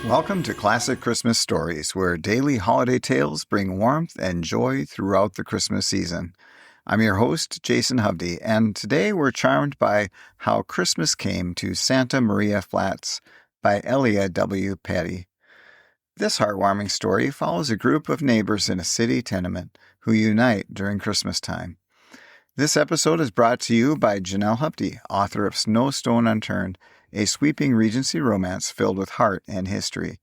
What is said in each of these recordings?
Welcome to Classic Christmas Stories, where daily holiday tales bring warmth and joy throughout the Christmas season. I'm your host, Jason Hovde, and today we're charmed by How Christmas Came to Santa Maria Flats by Elia W. Peattie. This heartwarming story follows a group of neighbors in a city tenement who unite during Christmas time. This episode is brought to you by Jason Hovde, author of Snow Stone Unturned, a sweeping Regency romance filled with heart and history.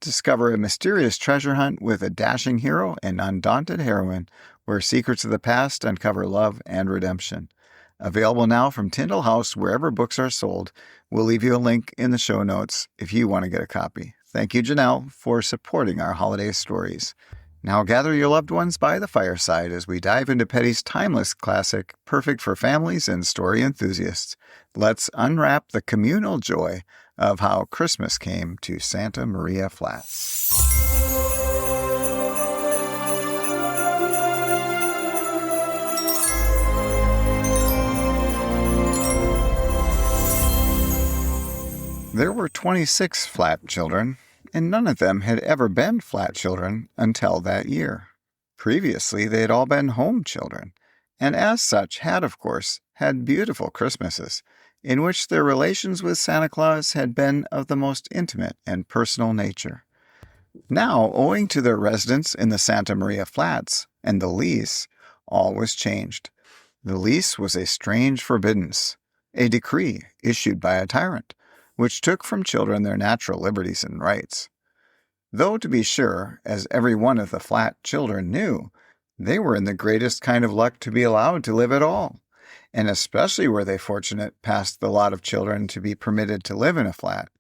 Discover a mysterious treasure hunt with a dashing hero and undaunted heroine, where secrets of the past uncover love and redemption. Available now from Tyndall House wherever books are sold. We'll leave you a link in the show notes if you want to get a copy. Thank you, Janelle, for supporting our holiday stories. Now gather your loved ones by the fireside as we dive into Pettie's timeless classic, perfect for families and story enthusiasts. Let's unwrap the communal joy of How Christmas Came to Santa Maria Flats. There were 26 Flat children, and none of them had ever been Flat children until that year. Previously, they had all been home children, and as such had, of course, had beautiful Christmases, in which their relations with Santa Claus had been of the most intimate and personal nature. Now, owing to their residence in the Santa Maria Flats and the lease, all was changed. The lease was a strange forbiddance, a decree issued by a tyrant, which took from children their natural liberties and rights. Though, to be sure, as every one of the Flat children knew, they were in the greatest kind of luck to be allowed to live at all, and especially were they fortunate past the lot of children to be permitted to live in a flat.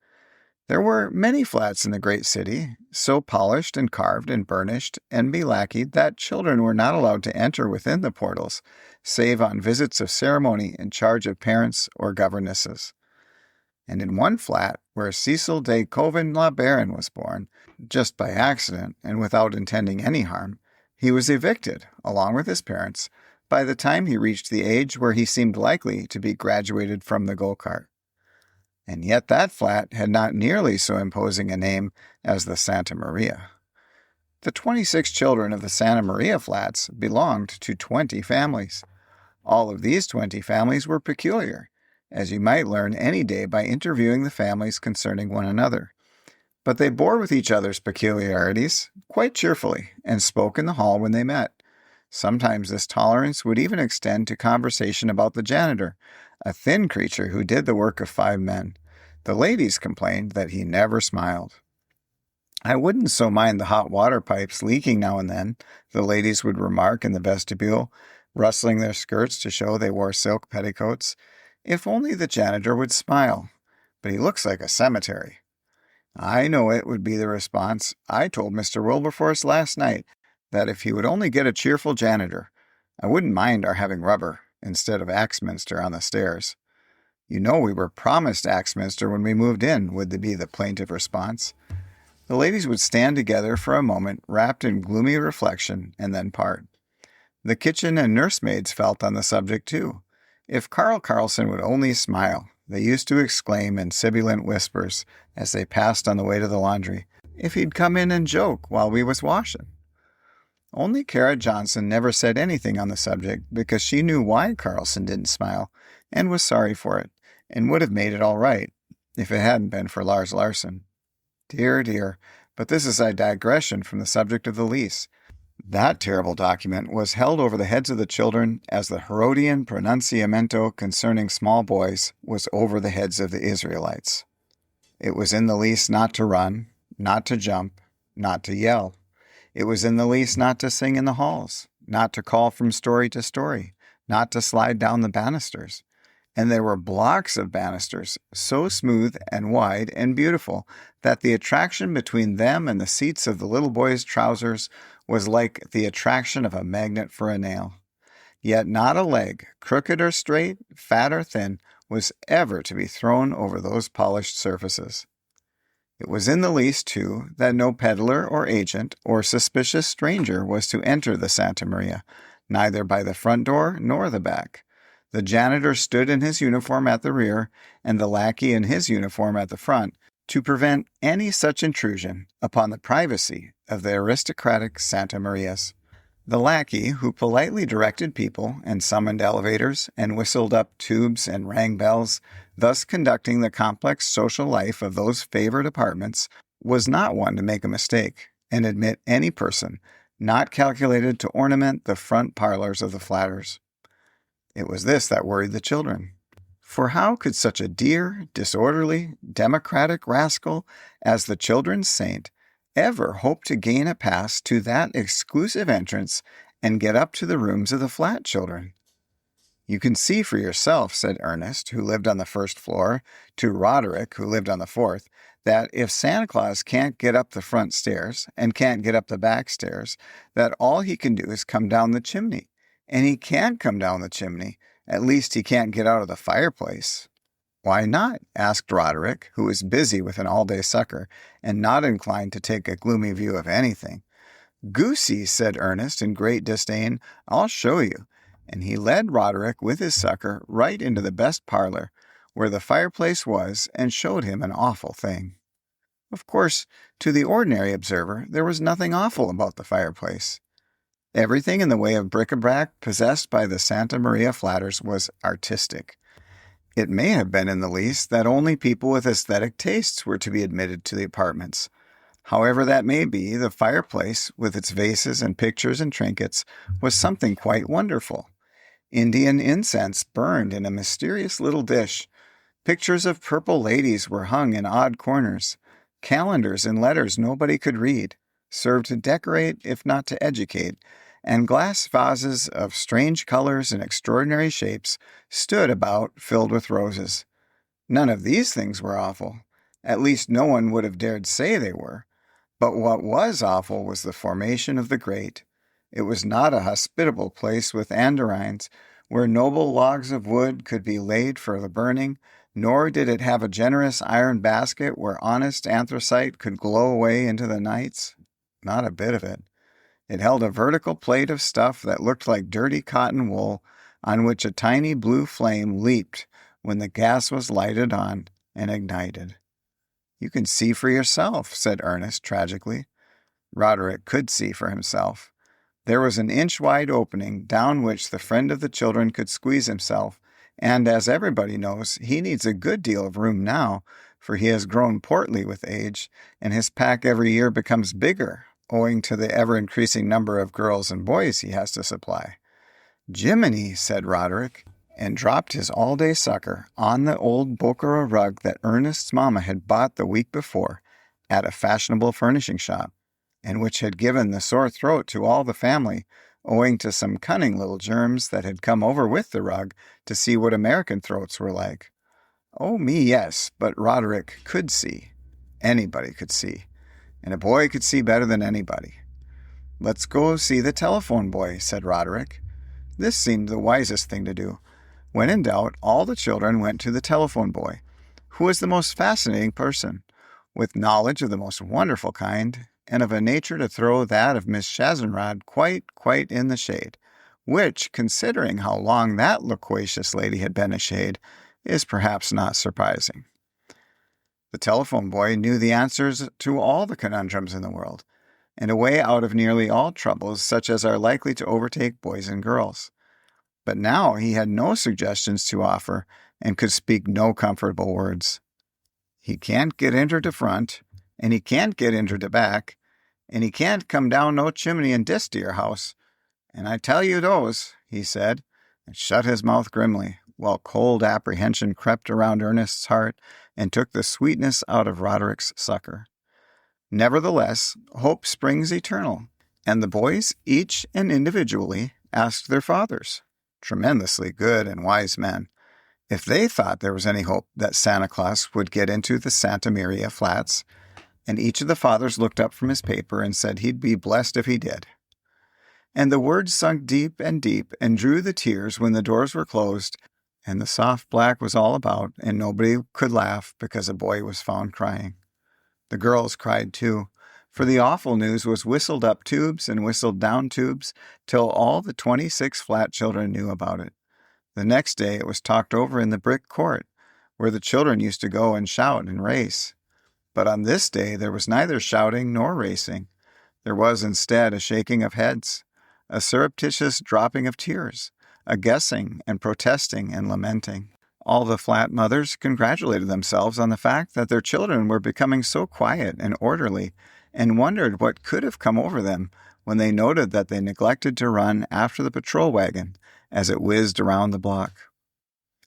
There were many flats in the great city, so polished and carved and burnished and belacquered that children were not allowed to enter within the portals, save on visits of ceremony in charge of parents or governesses. And in one flat, where Cecil de Coven la Baron was born, just by accident and without intending any harm, he was evicted, along with his parents, by the time he reached the age where he seemed likely to be graduated from the go-kart. And yet that flat had not nearly so imposing a name as the Santa Maria. The 26 children of the Santa Maria Flats belonged to 20 families. All of these 20 families were peculiar, as you might learn any day by interviewing the families concerning one another. But they bore with each other's peculiarities quite cheerfully and spoke in the hall when they met. Sometimes this tolerance would even extend to conversation about the janitor, a thin creature who did the work of 5 men. The ladies complained that he never smiled. "I wouldn't so mind the hot water pipes leaking now and then," the ladies would remark in the vestibule, rustling their skirts to show they wore silk petticoats. "If only the janitor would smile, but he looks like a cemetery." "I know it," would be the response. "I told Mr. Wilberforce last night that if he would only get a cheerful janitor, I wouldn't mind our having rubber instead of Axminster on the stairs." "You know we were promised Axminster when we moved in," would be the plaintive response. The ladies would stand together for a moment, wrapped in gloomy reflection, and then part. The kitchen and nursemaids felt on the subject too. "If Carl Carlson would only smile," they used to exclaim in sibilant whispers as they passed on the way to the laundry. "If he'd come in and joke while we was washing." Only Kara Johnson never said anything on the subject because she knew why Carlson didn't smile and was sorry for it, and would have made it all right if it hadn't been for Lars Larson. Dear, dear, but this is a digression from the subject of the lease. That terrible document was held over the heads of the children as the Herodian pronunciamento concerning small boys was over the heads of the Israelites. It was in the lease not to run, not to jump, not to yell. It was in the lease not to sing in the halls, not to call from story to story, not to slide down the banisters. And there were blocks of banisters, so smooth and wide and beautiful that the attraction between them and the seats of the little boys' trousers was like the attraction of a magnet for a nail. Yet not a leg, crooked or straight, fat or thin, was ever to be thrown over those polished surfaces. It was in the lease, too, that no peddler or agent or suspicious stranger was to enter the Santa Maria, neither by the front door nor the back. The janitor stood in his uniform at the rear, and the lackey in his uniform at the front, to prevent any such intrusion upon the privacy of the aristocratic Santa Marias. The lackey, who politely directed people and summoned elevators and whistled up tubes and rang bells, thus conducting the complex social life of those favored apartments, was not one to make a mistake and admit any person not calculated to ornament the front parlors of the flatters. It was this that worried the children. For how could such a dear, disorderly, democratic rascal as the children's saint ever hope to gain a pass to that exclusive entrance and get up to the rooms of the flat children? "You can see for yourself," said Ernest, who lived on the first floor, to Roderick, who lived on the fourth, that if Santa Claus can't get up the front stairs and can't get up the back stairs, that all he can do is come down the chimney. And he can't come down the chimney. At least he can't get out of the fireplace. "Why not?" asked Roderick, who was busy with an all-day sucker and not inclined to take a gloomy view of anything. "Goosey," said Ernest in great disdain, "I'll show you." And he led Roderick with his sucker right into the best parlor, where the fireplace was, and showed him an awful thing. Of course, to the ordinary observer, there was nothing awful about the fireplace. Everything in the way of bric-a-brac possessed by the Santa Maria Flatters was artistic. It may have been in the least that only people with aesthetic tastes were to be admitted to the apartments. However that may be, the fireplace, with its vases and pictures and trinkets, was something quite wonderful. Indian incense burned in a mysterious little dish. Pictures of purple ladies were hung in odd corners. Calendars in letters nobody could read served to decorate, if not to educate, and glass vases of strange colors and extraordinary shapes stood about filled with roses. None of these things were awful. At least no one would have dared say they were. But what was awful was the formation of the grate. It was not a hospitable place with andirons, where noble logs of wood could be laid for the burning, nor did it have a generous iron basket where honest anthracite could glow away into the nights. Not a bit of it. It held a vertical plate of stuff that looked like dirty cotton wool, on which a tiny blue flame leaped when the gas was lighted on and ignited. "You can see for yourself," said Ernest tragically. Roderick could see for himself. There was an inch-wide opening down which the friend of the children could squeeze himself, and as everybody knows, he needs a good deal of room now, for he has grown portly with age, and his pack every year becomes bigger, owing to the ever-increasing number of girls and boys he has to supply. "Jiminy," said Roderick, and dropped his all-day sucker on the old Bokhara rug that Ernest's mamma had bought the week before at a fashionable furnishing shop, and which had given the sore throat to all the family, owing to some cunning little germs that had come over with the rug to see what American throats were like. Oh me, yes, but Roderick could see. Anybody could see. And a boy could see better than anybody. "Let's go see the telephone boy," said Roderick. This seemed the wisest thing to do. When in doubt, all the children went to the telephone boy, who was the most fascinating person, with knowledge of the most wonderful kind, and of a nature to throw that of Miss Chazenrod quite in the shade, which, considering how long that loquacious lady had been a shade, is perhaps not surprising. The telephone boy knew the answers to all the conundrums in the world, and a way out of nearly all troubles such as are likely to overtake boys and girls. But now he had no suggestions to offer and could speak no comfortable words. "He can't get inter de front, and he can't get inter de back, and he can't come down no chimney and dis to your house. And I tell you those," he said, and shut his mouth grimly, while cold apprehension crept around Ernest's heart and took the sweetness out of Roderick's sucker. Nevertheless, hope springs eternal, and the boys, each and individually, asked their fathers, tremendously good and wise men, if they thought there was any hope that Santa Claus would get into the Santa Maria flats, and each of the fathers looked up from his paper and said he'd be blessed if he did. And the words sunk deep and drew the tears when the doors were closed, and the soft black was all about, and nobody could laugh because a boy was found crying. The girls cried too, for the awful news was whistled up tubes and whistled down tubes till all the 26 flat children knew about it. The next day it was talked over in the brick court, where the children used to go and shout and race. But on this day there was neither shouting nor racing. There was instead a shaking of heads, a surreptitious dropping of tears, a guessing and protesting and lamenting. All the flat mothers congratulated themselves on the fact that their children were becoming so quiet and orderly, and wondered what could have come over them when they noted that they neglected to run after the patrol wagon as it whizzed around the block.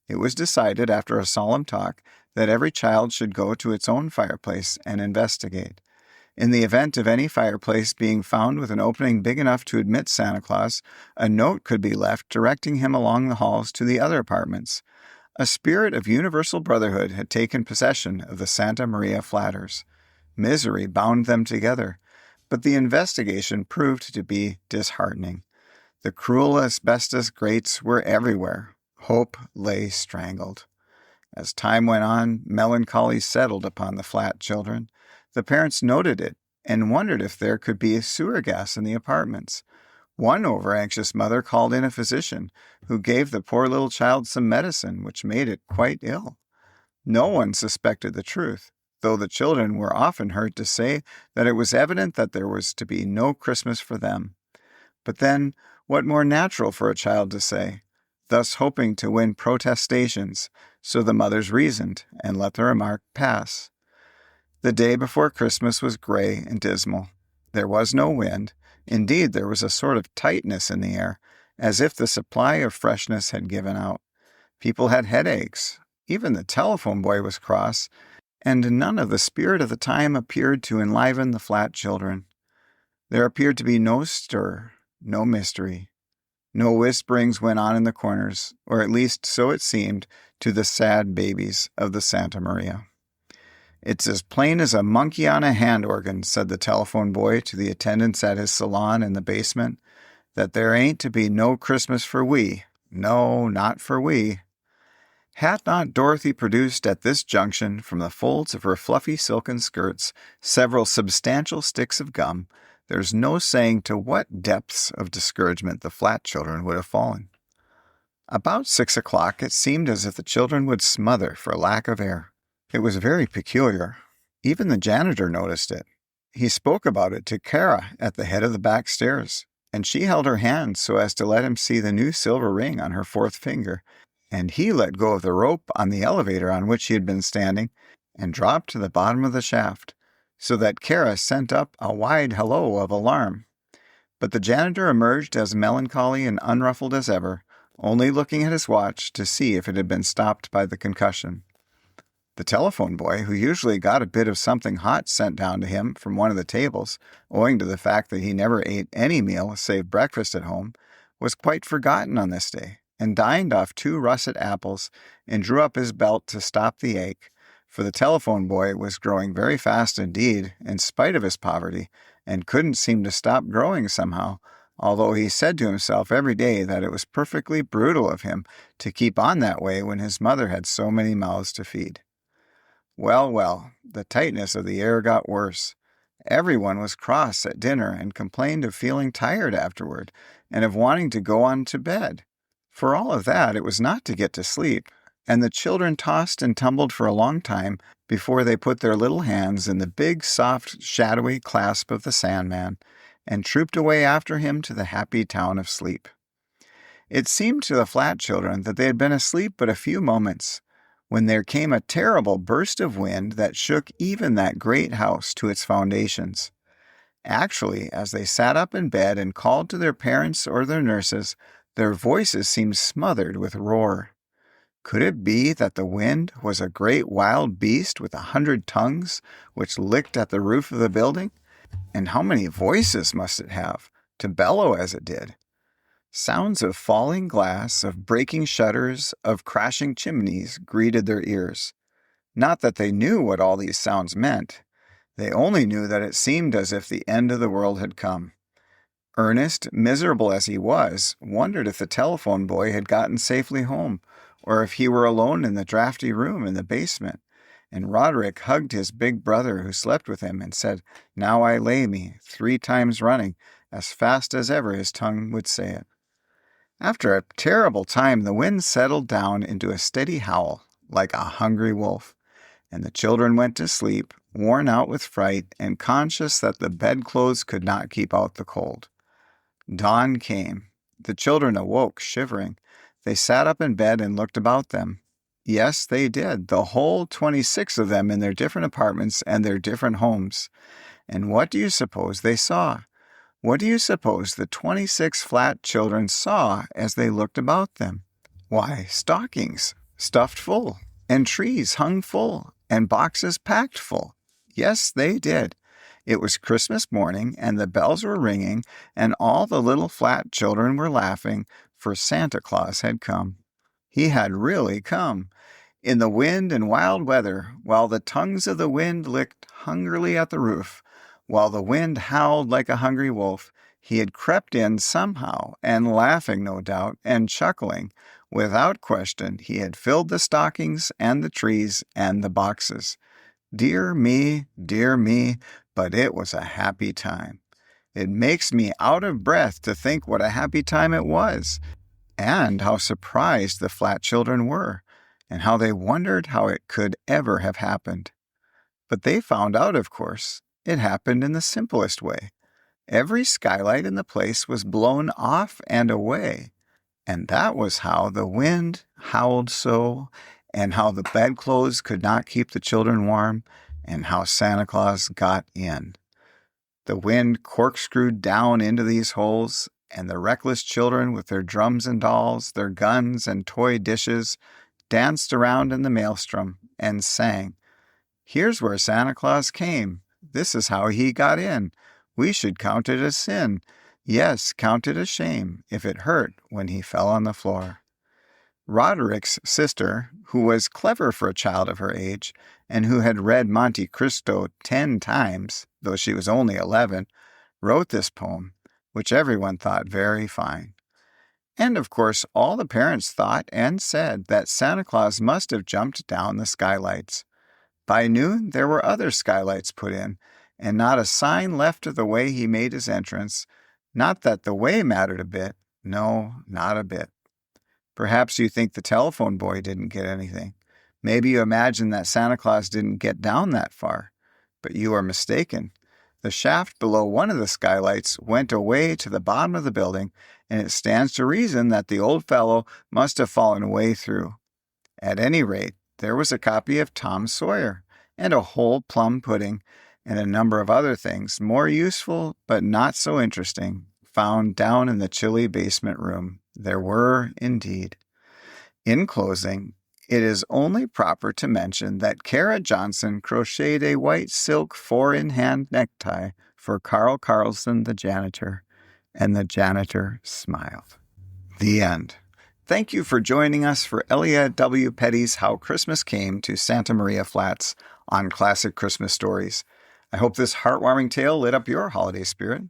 It was decided after a solemn talk that every child should go to its own fireplace and investigate. In the event of any fireplace being found with an opening big enough to admit Santa Claus, a note could be left directing him along the halls to the other apartments. A spirit of universal brotherhood had taken possession of the Santa Maria Flatters. Misery bound them together, but the investigation proved to be disheartening. The cruel asbestos grates were everywhere. Hope lay strangled. As time went on, melancholy settled upon the flat children. The parents noted it and wondered if there could be sewer gas in the apartments. One over-anxious mother called in a physician, who gave the poor little child some medicine which made it quite ill. No one suspected the truth, though the children were often heard to say that it was evident that there was to be no Christmas for them. But then, what more natural for a child to say, thus hoping to win protestations, so the mothers reasoned and let the remark pass. The day before Christmas was gray and dismal. There was no wind. Indeed, there was a sort of tightness in the air, as if the supply of freshness had given out. People had headaches. Even the telephone boy was cross, and none of the spirit of the time appeared to enliven the flat children. There appeared to be no stir, no mystery. No whisperings went on in the corners, or at least so it seemed to the sad babies of the Santa Maria. "It's as plain as a monkey on a hand organ," said the telephone boy to the attendants at his salon in the basement, "that there ain't to be no Christmas for we. No, not for we." Had not Dorothy produced at this junction, from the folds of her fluffy silken skirts, several substantial sticks of gum, there's no saying to what depths of discouragement the flat children would have fallen. About 6 o'clock, it seemed as if the children would smother for lack of air. It was very peculiar. Even the janitor noticed it. He spoke about it to Kara at the head of the back stairs, and she held her hand so as to let him see the new silver ring on her fourth finger, and he let go of the rope on the elevator on which he had been standing and dropped to the bottom of the shaft, so that Kara sent up a wide hello of alarm. But the janitor emerged as melancholy and unruffled as ever, only looking at his watch to see if it had been stopped by the concussion. The telephone boy, who usually got a bit of something hot sent down to him from one of the tables, owing to the fact that he never ate any meal save breakfast at home, was quite forgotten on this day, and dined off 2 russet apples and drew up his belt to stop the ache, for the telephone boy was growing very fast indeed, in spite of his poverty, and couldn't seem to stop growing somehow, although he said to himself every day that it was perfectly brutal of him to keep on that way when his mother had so many mouths to feed. Well, the tightness of the air got worse. Everyone was cross at dinner and complained of feeling tired afterward, and of wanting to go on to bed. For all of that, it was not to get to sleep, and the children tossed and tumbled for a long time before they put their little hands in the big, soft, shadowy clasp of the Sandman, and trooped away after him to the happy town of sleep. It seemed to the flat children that they had been asleep but a few moments, when there came a terrible burst of wind that shook even that great house to its foundations. Actually, as they sat up in bed and called to their parents or their nurses, their voices seemed smothered with roar. Could it be that the wind was a great wild beast with 100 tongues, which licked at the roof of the building? And how many voices must it have, to bellow as it did? Sounds of falling glass, of breaking shutters, of crashing chimneys greeted their ears. Not that they knew what all these sounds meant. They only knew that it seemed as if the end of the world had come. Ernest, miserable as he was, wondered if the telephone boy had gotten safely home, or if he were alone in the drafty room in the basement. And Roderick hugged his big brother who slept with him and said, "Now I lay me," 3 times running, as fast as ever his tongue would say it. After a terrible time, the wind settled down into a steady howl, like a hungry wolf, and the children went to sleep, worn out with fright and conscious that the bedclothes could not keep out the cold. Dawn came. The children awoke, shivering. They sat up in bed and looked about them. Yes, they did, the whole 26 of them in their different apartments and their different homes. And what do you suppose they saw? What do you suppose the 26 flat children saw as they looked about them? Why, stockings, stuffed full, and trees hung full, and boxes packed full. Yes, they did. It was Christmas morning, and the bells were ringing, and all the little flat children were laughing, for Santa Claus had come. He had really come. In the wind and wild weather, while the tongues of the wind licked hungrily at the roof, while the wind howled like a hungry wolf, he had crept in somehow, and laughing, no doubt, and chuckling. Without question, he had filled the stockings and the trees and the boxes. Dear me, but it was a happy time. It makes me out of breath to think what a happy time it was, and how surprised the flat children were, and how they wondered how it could ever have happened. But they found out, of course. It happened in the simplest way. Every skylight in the place was blown off and away, and that was how the wind howled so, and how the bedclothes could not keep the children warm, and how Santa Claus got in. The wind corkscrewed down into these holes, and the reckless children with their drums and dolls, their guns and toy dishes, danced around in the maelstrom and sang, "Here's where Santa Claus came. This is how he got in. We should count it a sin. Yes, count it a shame if it hurt when he fell on the floor." Roderick's sister, who was clever for a child of her age, and who had read Monte Cristo 10 times, though she was only 11, wrote this poem, which everyone thought very fine. And of course, all the parents thought and said that Santa Claus must have jumped down the skylights. By noon, there were other skylights put in, and not a sign left of the way he made his entrance. Not that the way mattered a bit. No, not a bit. Perhaps you think the telephone boy didn't get anything. Maybe you imagine that Santa Claus didn't get down that far. But you are mistaken. The shaft below one of the skylights went away to the bottom of the building, and it stands to reason that the old fellow must have fallen way through. At any rate, there was a copy of Tom Sawyer, and a whole plum pudding, and a number of other things, more useful but not so interesting, found down in the chilly basement room. There were, indeed. In closing, it is only proper to mention that Kara Johnson crocheted a white silk 4-in-hand necktie for Carl Carlson, the janitor, and the janitor smiled. The end. Thank you for joining us for Elia W. Pettie's How Christmas Came to Santa Maria Flats on Classic Christmas Stories. I hope this heartwarming tale lit up your holiday spirit.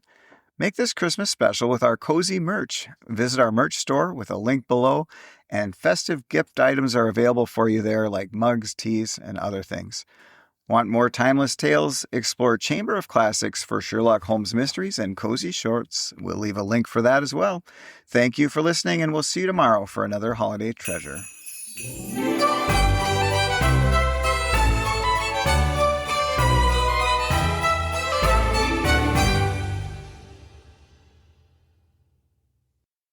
Make this Christmas special with our cozy merch. Visit our merch store with a link below, and festive gift items are available for you there like mugs, teas, and other things. Want more timeless tales? Explore Chamber of Classics for Sherlock Holmes mysteries and cozy shorts. We'll leave a link for that as well. Thank you for listening, and we'll see you tomorrow for another holiday treasure.